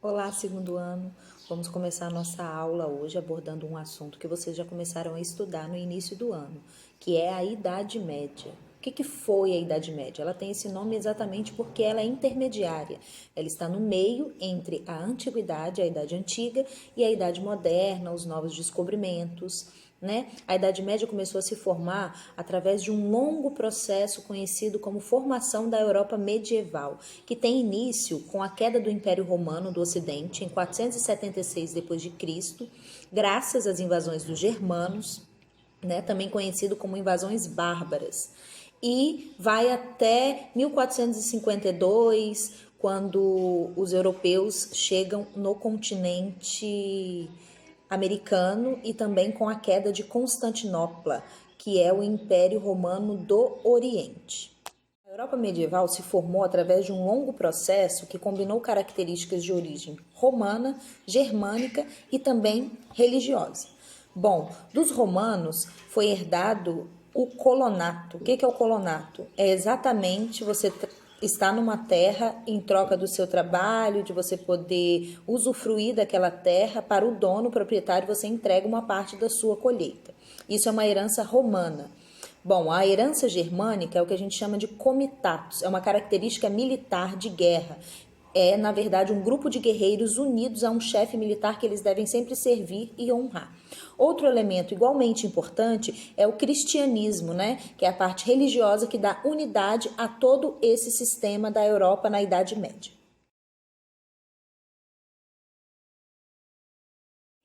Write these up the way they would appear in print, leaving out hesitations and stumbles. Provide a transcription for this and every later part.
Olá, segundo ano. Vamos começar a nossa aula hoje abordando um assunto que vocês já começaram a estudar no início do ano, que é a Idade Média. O que foi a Idade Média? Ela tem esse nome exatamente porque ela é intermediária. Ela está no meio entre a Antiguidade, a Idade Antiga, e a Idade Moderna, os novos descobrimentos, né? A Idade Média começou a se formar através de um longo processo conhecido como formação da Europa medieval, que tem início com a queda do Império Romano do Ocidente em 476 d.C., graças às invasões dos germanos, né? Também conhecido como invasões bárbaras. E vai até 1452, quando os europeus chegam no continente americano e também com a queda de Constantinopla, que é o Império Romano do Oriente. A Europa medieval se formou através de um longo processo que combinou características de origem romana, germânica e também religiosa. Bom, dos romanos foi herdado o colonato. O que é o colonato? É exatamente você estar numa terra em troca do seu trabalho, de você poder usufruir daquela terra. Para o dono, o proprietário, você entrega uma parte da sua colheita. Isso é uma herança romana. Bom, a herança germânica é o que a gente chama de comitatus, é uma característica militar de guerra. É, na verdade, um grupo de guerreiros unidos a um chefe militar que eles devem sempre servir e honrar. Outro elemento igualmente importante é o cristianismo, né? Que é a parte religiosa que dá unidade a todo esse sistema da Europa na Idade Média.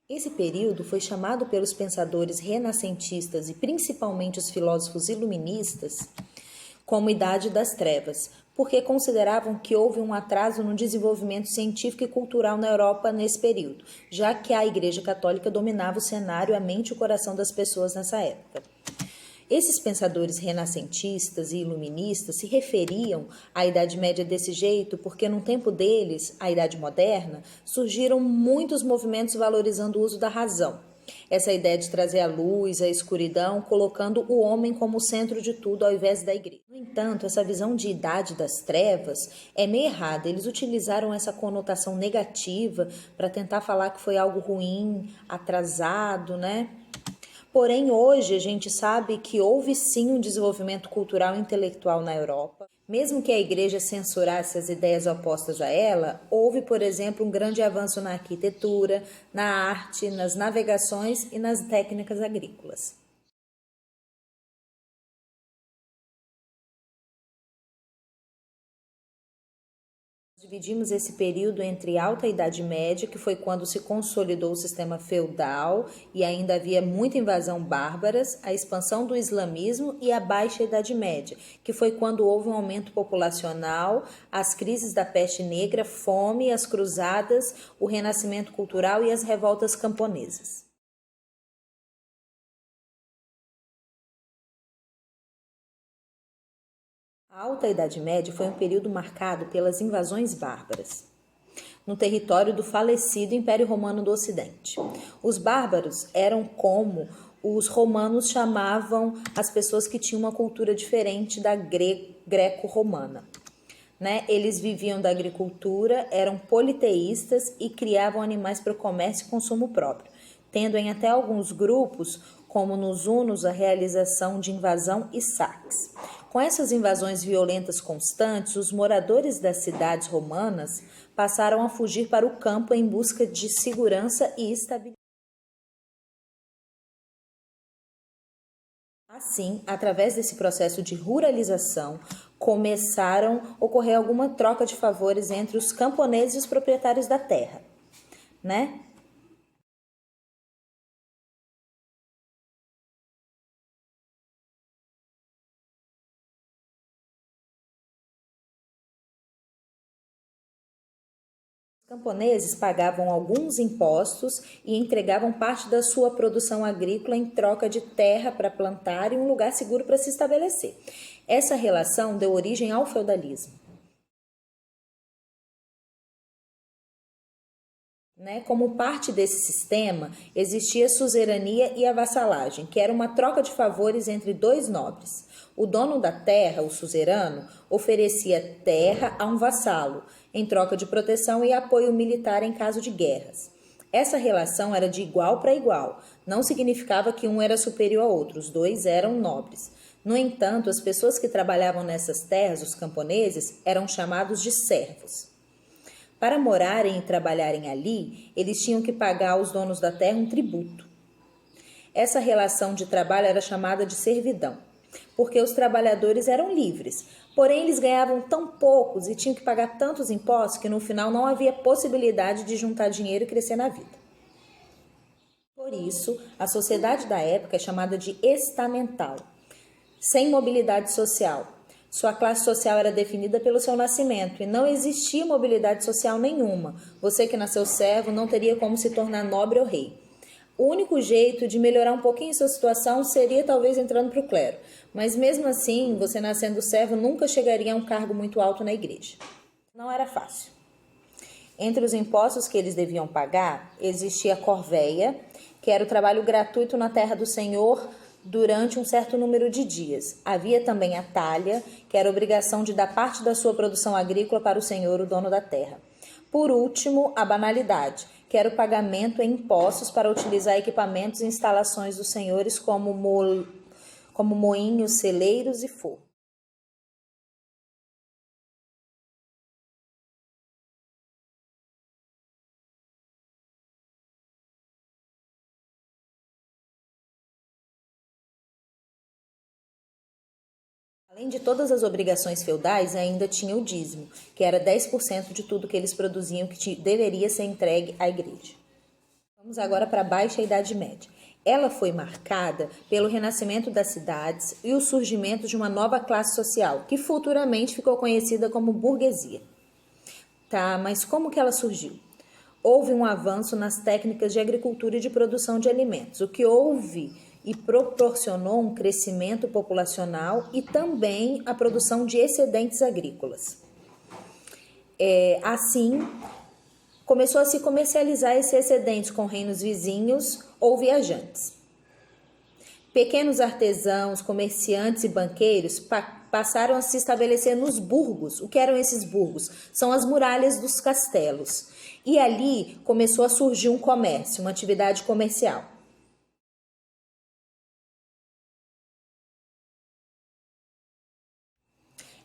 Esse período foi chamado pelos pensadores renascentistas e principalmente os filósofos iluministas como Idade das Trevas, porque consideravam que houve um atraso no desenvolvimento científico e cultural na Europa nesse período, já que a Igreja Católica dominava o cenário, a mente e o coração das pessoas nessa época. Esses pensadores renascentistas e iluministas se referiam à Idade Média desse jeito porque, no tempo deles, a Idade Moderna, surgiram muitos movimentos valorizando o uso da razão. Essa ideia de trazer a luz, a escuridão, colocando o homem como centro de tudo ao invés da igreja. No entanto, essa visão de Idade das Trevas é meio errada. Eles utilizaram essa conotação negativa para tentar falar que foi algo ruim, atrasado, né? Porém, hoje a gente sabe que houve sim um desenvolvimento cultural e intelectual na Europa. Mesmo que a igreja censurasse as ideias opostas a ela, houve, por exemplo, um grande avanço na arquitetura, na arte, nas navegações e nas técnicas agrícolas. Dividimos esse período entre Alta Idade Média, que foi quando se consolidou o sistema feudal e ainda havia muita invasão bárbaras, a expansão do islamismo, e a Baixa Idade Média, que foi quando houve um aumento populacional, as crises da peste negra, fome, as cruzadas, o renascimento cultural e as revoltas camponesas. A Alta Idade Média foi um período marcado pelas invasões bárbaras no território do falecido Império Romano do Ocidente. Os bárbaros eram como os romanos chamavam as pessoas que tinham uma cultura diferente da greco-romana. Né? Eles viviam da agricultura, eram politeístas e criavam animais para o comércio e consumo próprio, tendo em até alguns grupos, como nos hunos, a realização de invasão e saques. Com essas invasões violentas constantes, os moradores das cidades romanas passaram a fugir para o campo em busca de segurança e estabilidade. Assim, através desse processo de ruralização, começaram a ocorrer alguma troca de favores entre os camponeses e os proprietários da terra, né? Os camponeses pagavam alguns impostos e entregavam parte da sua produção agrícola em troca de terra para plantar e um lugar seguro para se estabelecer. Essa relação deu origem ao feudalismo. Né? Como parte desse sistema, existia a suzerania e a vassalagem, que era uma troca de favores entre dois nobres. O dono da terra, o suzerano, oferecia terra a um vassalo, em troca de proteção e apoio militar em caso de guerras. Essa relação era de igual para igual, não significava que um era superior ao outro, os dois eram nobres. No entanto, as pessoas que trabalhavam nessas terras, os camponeses, eram chamados de servos. Para morarem e trabalharem ali, eles tinham que pagar aos donos da terra um tributo. Essa relação de trabalho era chamada de servidão, porque os trabalhadores eram livres, porém eles ganhavam tão poucos e tinham que pagar tantos impostos que no final não havia possibilidade de juntar dinheiro e crescer na vida. Por isso, a sociedade da época é chamada de estamental, sem mobilidade social. Sua classe social era definida pelo seu nascimento e não existia mobilidade social nenhuma. Você que nasceu servo não teria como se tornar nobre ou rei. O único jeito de melhorar um pouquinho sua situação seria talvez entrando para o clero. Mas mesmo assim, você nascendo servo nunca chegaria a um cargo muito alto na igreja. Não era fácil. Entre os impostos que eles deviam pagar, existia a corvéia, que era o trabalho gratuito na terra do Senhor durante um certo número de dias. Havia também a talha, que era a obrigação de dar parte da sua produção agrícola para o senhor, o dono da terra. Por último, a banalidade, que era o pagamento em impostos para utilizar equipamentos e instalações dos senhores como moinhos, celeiros e forno. Além de todas as obrigações feudais, ainda tinha o dízimo, que era 10% de tudo que eles produziam que deveria ser entregue à igreja. Vamos agora para a Baixa Idade Média. Ela foi marcada pelo renascimento das cidades e o surgimento de uma nova classe social, que futuramente ficou conhecida como burguesia. Tá, mas como que ela surgiu? Houve um avanço nas técnicas de agricultura e de produção de alimentos, o que houve e proporcionou um crescimento populacional e também a produção de excedentes agrícolas. Assim, começou a se comercializar esses excedentes com reinos vizinhos ou viajantes. Pequenos artesãos, comerciantes e banqueiros passaram a se estabelecer nos burgos. O que eram esses burgos? São as muralhas dos castelos. E ali começou a surgir um comércio, uma atividade comercial.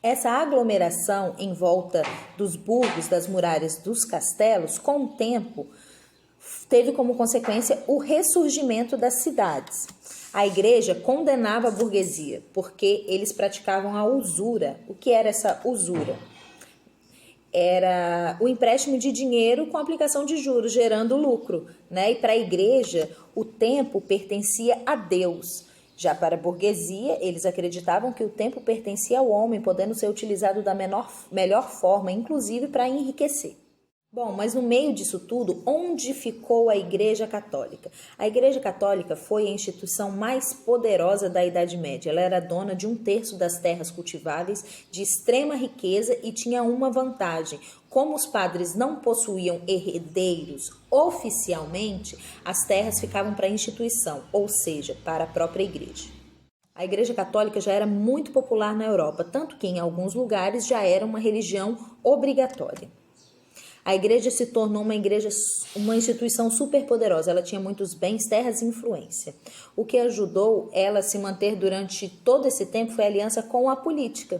Essa aglomeração em volta dos burgos, das muralhas dos castelos, com o tempo, teve como consequência o ressurgimento das cidades. A igreja condenava a burguesia, porque eles praticavam a usura. O que era essa usura? Era o empréstimo de dinheiro com aplicação de juros, gerando lucro, né? E para a igreja, o tempo pertencia a Deus. Já para a burguesia, eles acreditavam que o tempo pertencia ao homem, podendo ser utilizado da melhor forma, inclusive para enriquecer. Bom, mas no meio disso tudo, onde ficou a Igreja Católica? A Igreja Católica foi a instituição mais poderosa da Idade Média. Ela era dona de 1/3 das terras cultiváveis, de extrema riqueza e tinha uma vantagem. Como os padres não possuíam herdeiros oficialmente, as terras ficavam para a instituição, ou seja, para a própria igreja. A Igreja Católica já era muito popular na Europa, tanto que em alguns lugares já era uma religião obrigatória. A igreja se tornou uma instituição superpoderosa. Ela tinha muitos bens, terras e influência. O que ajudou ela a se manter durante todo esse tempo foi a aliança com a política.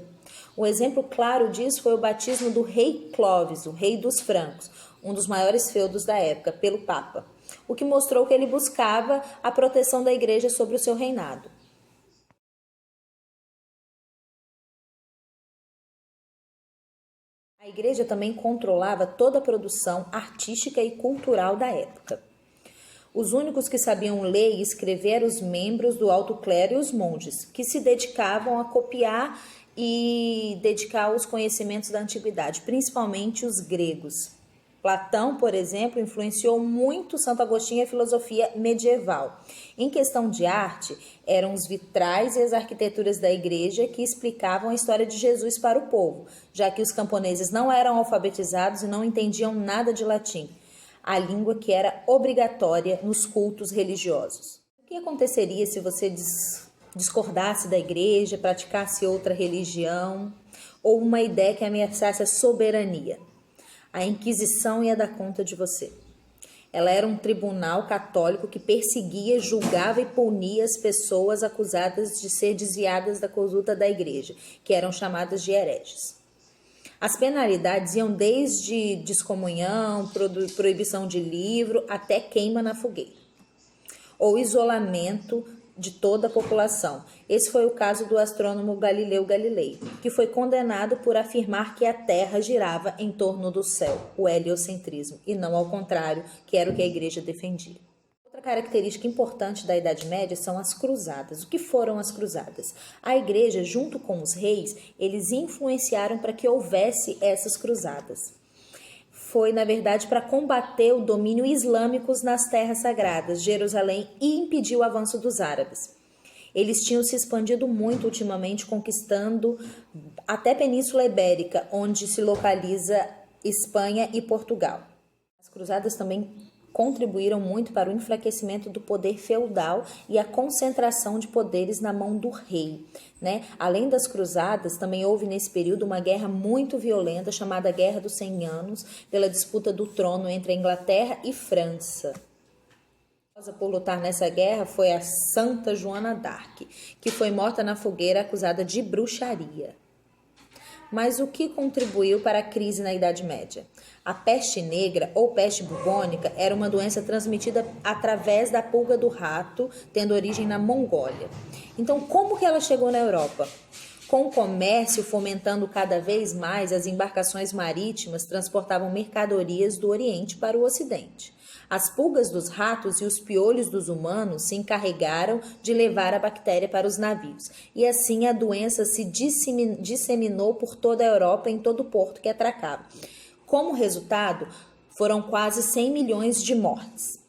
Um exemplo claro disso foi o batismo do rei Clovis, o rei dos francos, um dos maiores feudos da época, pelo Papa, o que mostrou que ele buscava a proteção da igreja sobre o seu reinado. A igreja também controlava toda a produção artística e cultural da época. Os únicos que sabiam ler e escrever eram os membros do alto clero e os monges, que se dedicavam a copiar e dedicar os conhecimentos da antiguidade, principalmente os gregos. Platão, por exemplo, influenciou muito Santo Agostinho e a filosofia medieval. Em questão de arte, eram os vitrais e as arquiteturas da igreja que explicavam a história de Jesus para o povo, já que os camponeses não eram alfabetizados e não entendiam nada de latim. a língua que era obrigatória nos cultos religiosos. O que aconteceria se você discordasse da igreja, praticasse outra religião ou uma ideia que ameaçasse a soberania? A Inquisição ia dar conta de você. Ela era um tribunal católico que perseguia, julgava e punia as pessoas acusadas de ser desviadas da conduta da igreja, que eram chamadas de hereges. As penalidades iam desde descomunhão, proibição de livro, até queima na fogueira, ou isolamento de toda a população. Esse foi o caso do astrônomo Galileu Galilei, que foi condenado por afirmar que a Terra girava em torno do céu, o heliocentrismo, e não ao contrário, que era o que a igreja defendia. Outra característica importante da Idade Média são as cruzadas. O que foram as cruzadas? A igreja, junto com os reis, eles influenciaram para que houvesse essas cruzadas. Foi, na verdade, para combater o domínio islâmico nas terras sagradas, Jerusalém, e impedir o avanço dos árabes. Eles tinham se expandido muito ultimamente, conquistando até a Península Ibérica, onde se localiza Espanha e Portugal. As cruzadas também contribuíram muito para o enfraquecimento do poder feudal e a concentração de poderes na mão do rei, né? Além das cruzadas, também houve nesse período uma guerra muito violenta chamada Guerra dos 100 Anos, pela disputa do trono entre a Inglaterra e França. Por lutar nessa guerra foi a Santa Joana d'Arc, que foi morta na fogueira acusada de bruxaria. Mas o que contribuiu para a crise na Idade Média? A peste negra ou peste bubônica era uma doença transmitida através da pulga do rato, tendo origem na Mongólia. Então, como que ela chegou na Europa? Com o comércio fomentando cada vez mais, as embarcações marítimas transportavam mercadorias do Oriente para o Ocidente. As pulgas dos ratos e os piolhos dos humanos se encarregaram de levar a bactéria para os navios. E assim a doença se disseminou por toda a Europa, em todo o porto que atracava. Como resultado, foram quase 100 milhões de mortes.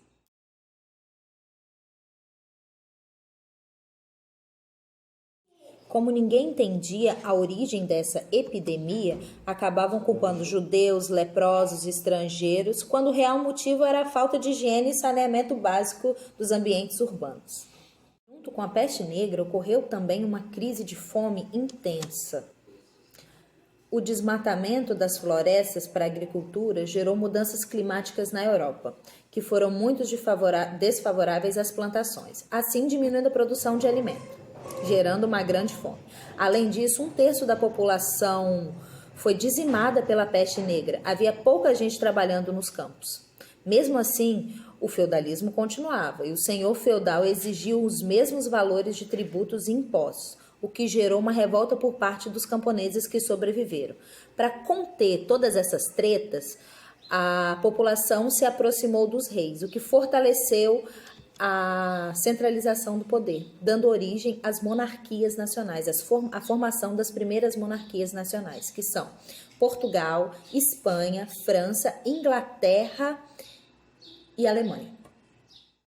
Como ninguém entendia a origem dessa epidemia, acabavam culpando judeus, leprosos, estrangeiros, quando o real motivo era a falta de higiene e saneamento básico dos ambientes urbanos. Junto com a peste negra, ocorreu também uma crise de fome intensa. O desmatamento das florestas para a agricultura gerou mudanças climáticas na Europa, que foram muito desfavoráveis às plantações, assim diminuindo a produção de alimento, gerando uma grande fome. Além disso, 1/3 da população foi dizimada pela peste negra. Havia pouca gente trabalhando nos campos. Mesmo assim, o feudalismo continuava e o senhor feudal exigiu os mesmos valores de tributos e impostos, o que gerou uma revolta por parte dos camponeses que sobreviveram. Para conter todas essas tretas, a população se aproximou dos reis, o que fortaleceu a centralização do poder, dando origem às monarquias nacionais, a formação das primeiras monarquias nacionais, que são Portugal, Espanha, França, Inglaterra e Alemanha.